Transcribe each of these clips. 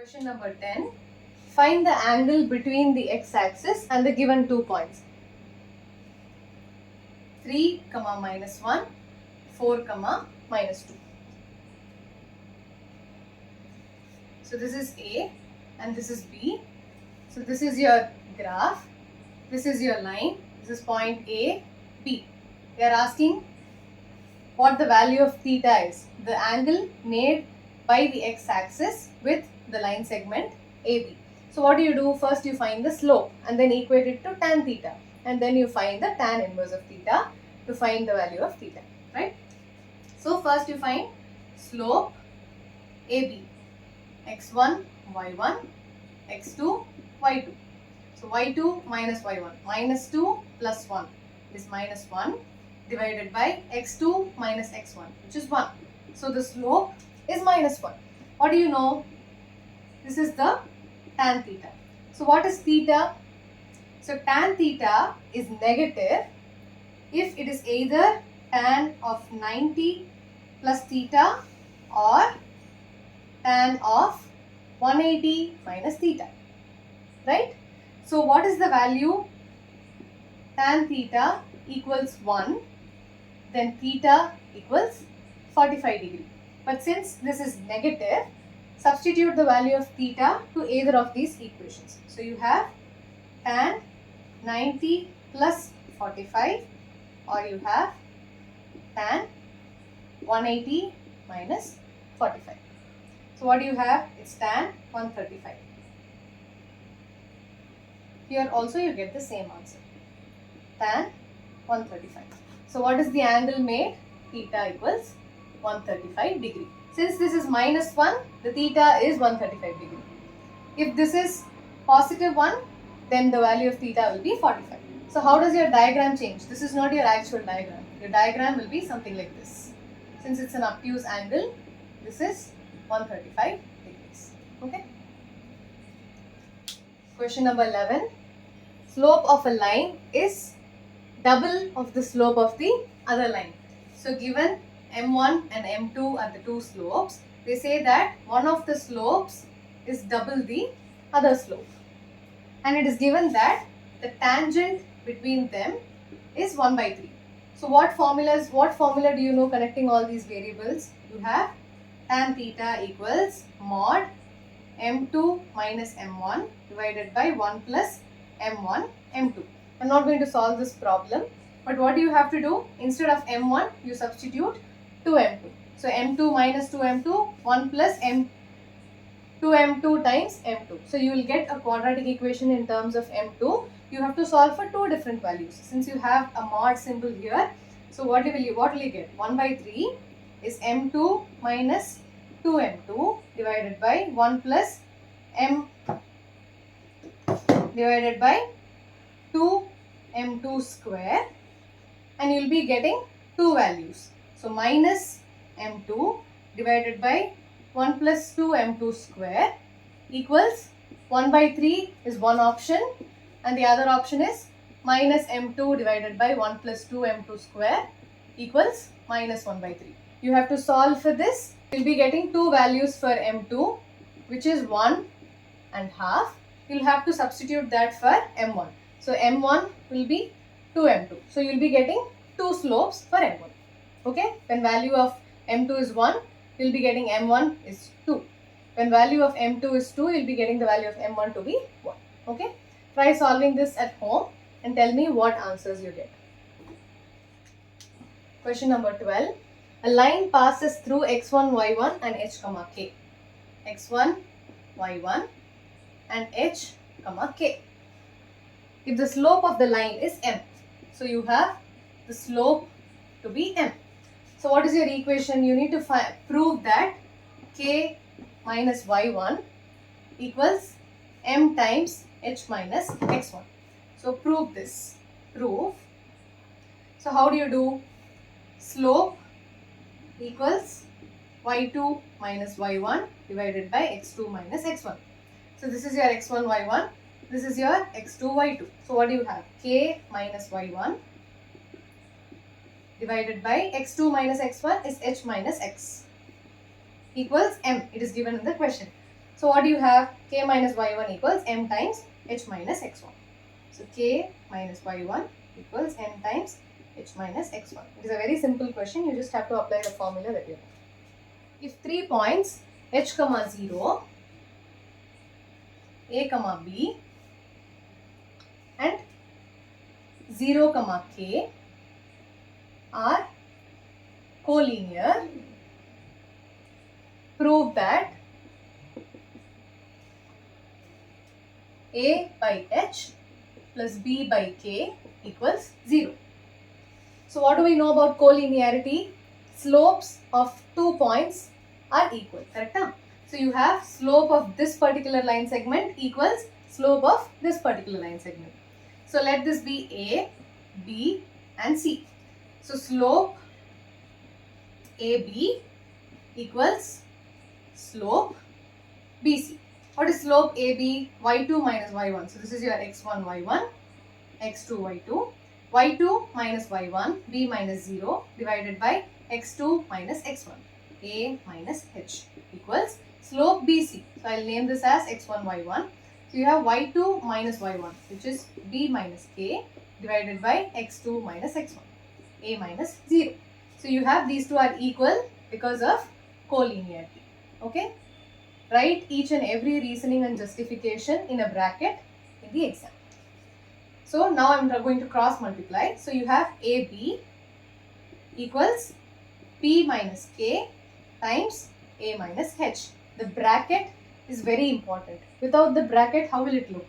Question number 10. Find the angle between the x-axis and the given 2 points. 3, minus 1, 4, minus 2. So this is A and this is B. So this is your graph. This is your line. This is point A, B. They are asking what the value of theta is. The angle made by the x-axis with the line segment AB. So what do you do? First you find the slope and then equate it to tan theta. And then you find the tan inverse of theta to find the value of theta. Right? So first you find slope AB. x1, y1, x2, y2. So y2 minus y1. Minus 2 plus 1 is minus 1 divided by x2 minus x1, which is 1. So the slope is minus 1. What do you know? This is the tan theta. So what is theta? So tan theta is negative if it is either tan of 90 plus theta or tan of 180 minus theta. Right? So what is the value? Tan theta equals 1, then theta equals 45 degree. But since this is negative, substitute the value of theta to either of these equations. So you have tan 90 plus 45, or you have tan 180 minus 45. So what do you have? It's tan 135. Here also you get the same answer, tan 135. So what is the angle made? Theta equals 135 degree. Since this is minus 1, the theta is 135 degree. If this is positive 1, then the value of theta will be 45. So how does your diagram change? This is not your actual diagram. Your diagram will be something like this. Since it's an obtuse angle, this is 135 degrees. Okay. Question number 11. Slope of a line is double of the slope of the other line. So given M1 and M2 are the two slopes, they say that one of the slopes is double the other slope. And it is given that the tangent between them is 1 by 3. So what formula do you know connecting all these variables? You have tan theta equals mod M2 minus M1 divided by 1 plus M1 M2. I'm not going to solve this problem, but what do you have to do? Instead of M1, you substitute 2M2. So M2 minus 2M2, 1 plus M2 times M2. So you will get a quadratic equation in terms of M2. You have to solve for two different values. Since you have a mod symbol here, so what will you get? 1 by 3 is M2 minus 2M2 divided by 1 plus M divided by 2M2 square, and you will be getting two values. So minus M2 divided by 1 plus 2M2 square equals 1 by 3 is one option, and the other option is minus M2 divided by 1 plus 2M2 square equals minus 1 by 3. You have to solve for this. You will be getting two values for M2, which is 1 and half. You will have to substitute that for M1. So M1 will be 2M2. So you will be getting two slopes for M1. Okay? When value of M2 is 1, you will be getting M1 is 2. When value of M2 is 2, you will be getting the value of M1 to be 1. Okay? Try solving this at home and tell me what answers you get. Question number 12. A line passes through x1, y1 and h, k. x1, y1 and h, k. If the slope of the line is m, so you have the slope to be m. So what is your equation? You need to prove that k minus y1 equals m times h minus x1. So prove this. Prove. So how do you do? Slope equals y2 minus y1 divided by x2 minus x1. So this is your x1, y1. This is your x2, y2. So what do you have? K minus y1 divided by x2 minus x1 is h minus x equals m. It is given in the question. So what do you have? K minus y1 equals m times h minus x1. So k minus y1 equals m times h minus x1. It is a very simple question. You just have to apply the formula that you know. If 3 points h comma 0, a comma b and 0 comma k are collinear, prove that a by h plus b by k equals 0. So what do we know about collinearity? Slopes of 2 points are equal, correct? So you have slope of this particular line segment equals slope of this particular line segment. So let this be A, B and C. So slope AB equals slope BC. What is slope AB? Y2 minus Y1. So this is your x1, Y1, x2, Y2. Y2 minus Y1, B minus 0 divided by x2 minus x1, A minus h equals slope BC. So I will name this as x1, Y1. So you have y2 minus y1, which is b minus k divided by x2 minus x1, a minus 0. So you have these two are equal because of collinearity. Okay? Write each and every reasoning and justification in a bracket in the exam. So now I am going to cross multiply. So you have AB equals p minus k times a minus h. The bracket is very important. Without the bracket, how will it look?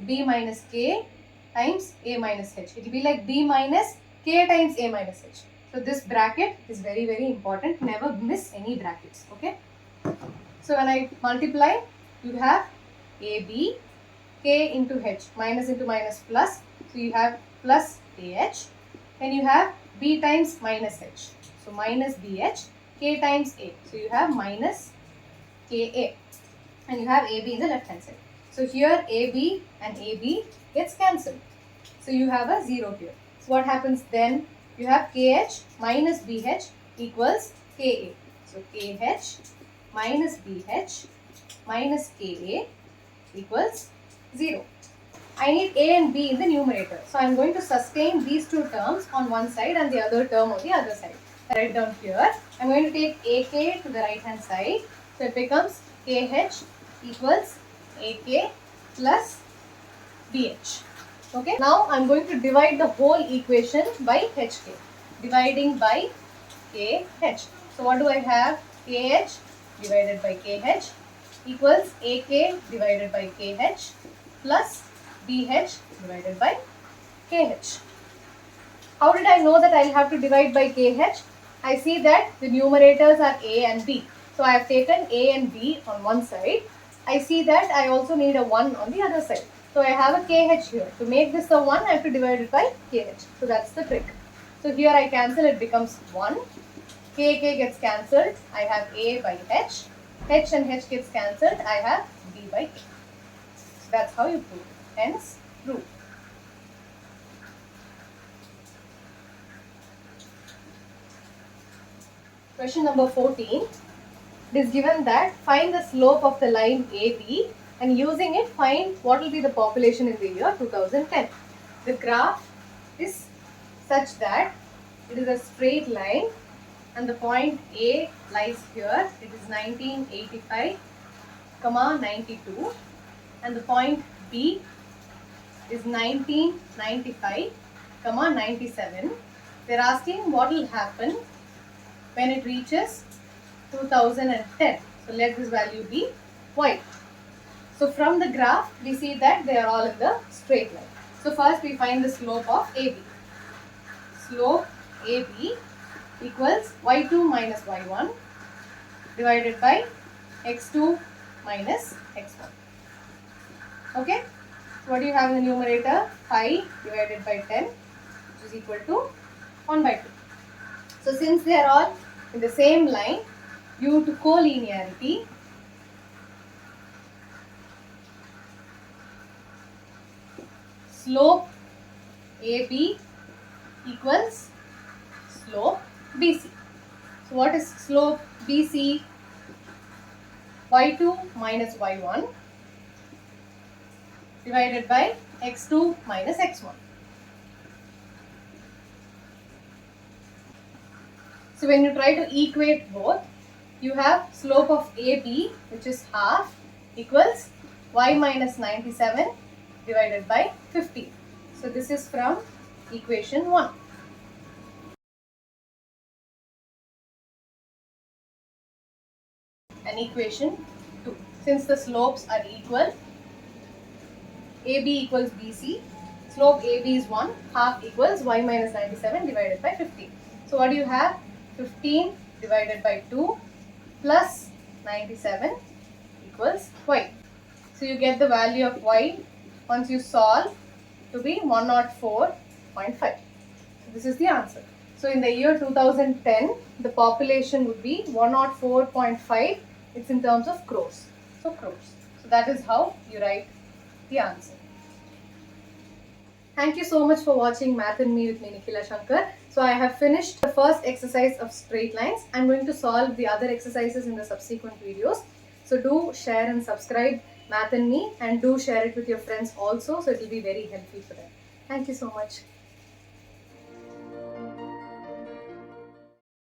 B minus k times a minus h. It will be like b minus k times a minus h. So this bracket is very, very important. Never miss any brackets. Okay. So when I multiply, you have AB, k into h, minus into minus plus. So you have plus ah. Then you have b times minus h. So minus bh, k times a. So you have minus ka. And you have AB in the left hand side. So here AB and AB gets cancelled. So you have a 0 here. So what happens then? You have KH minus BH equals KA. So KH minus BH minus KA equals 0. I need A and B in the numerator. So I am going to sustain these two terms on one side and the other term on the other side. I write down here. I am going to take AK to the right hand side. So it becomes KH equals AK plus BH. Okay. Now I am going to divide the whole equation by HK. Dividing by KH. So what do I have? KH divided by KH equals AK divided by KH plus BH divided by KH. How did I know that I will have to divide by KH? I see that the numerators are A and B. So I have taken A and B on one side. I see that I also need a 1 on the other side. So I have a KH here. To make this a 1, I have to divide it by KH. So that's the trick. So here I cancel, it becomes 1. KK gets cancelled. I have A by H. H and H gets cancelled. I have B by K. So that's how you prove. Hence, true. Question number 14. It is given that find the slope of the line AB and using it find what will be the population in the year 2010. The graph is such that it is a straight line and the point A lies here. It is 1985, 92 and the point B is 1995, 97. They are asking what will happen when it reaches 2010. So let this value be y. So from the graph we see that they are all in the straight line. So first we find the slope of AB. Slope AB equals y2 minus y1 divided by x2 minus x1. Okay. So what do you have in the numerator? 5 divided by 10 which is equal to 1 by 2. So since they are all in the same line, due to collinearity, slope AB equals slope BC. So what is slope BC? y2 minus y1 divided by x2 minus x1. So when you try to equate both, you have slope of AB, which is half, equals y minus 97 divided by 50. So this is from equation 1. And equation 2. Since the slopes are equal, AB equals BC, slope AB is 1, half equals y minus 97 divided by 15. So what do you have? 15 divided by 2 plus 97 equals y. So you get the value of y once you solve to be 104.5. So this is the answer. So in the year 2010, the population would be 104.5. It's in terms of crores. So crores. So that is how you write the answer. Thank you so much for watching Math and Me with me, Nikhila Sankar. So I have finished the first exercise of straight lines. I'm going to solve the other exercises in the subsequent videos. So do share and subscribe Math and Me, and do share it with your friends also, so it will be very helpful for them. Thank you so much.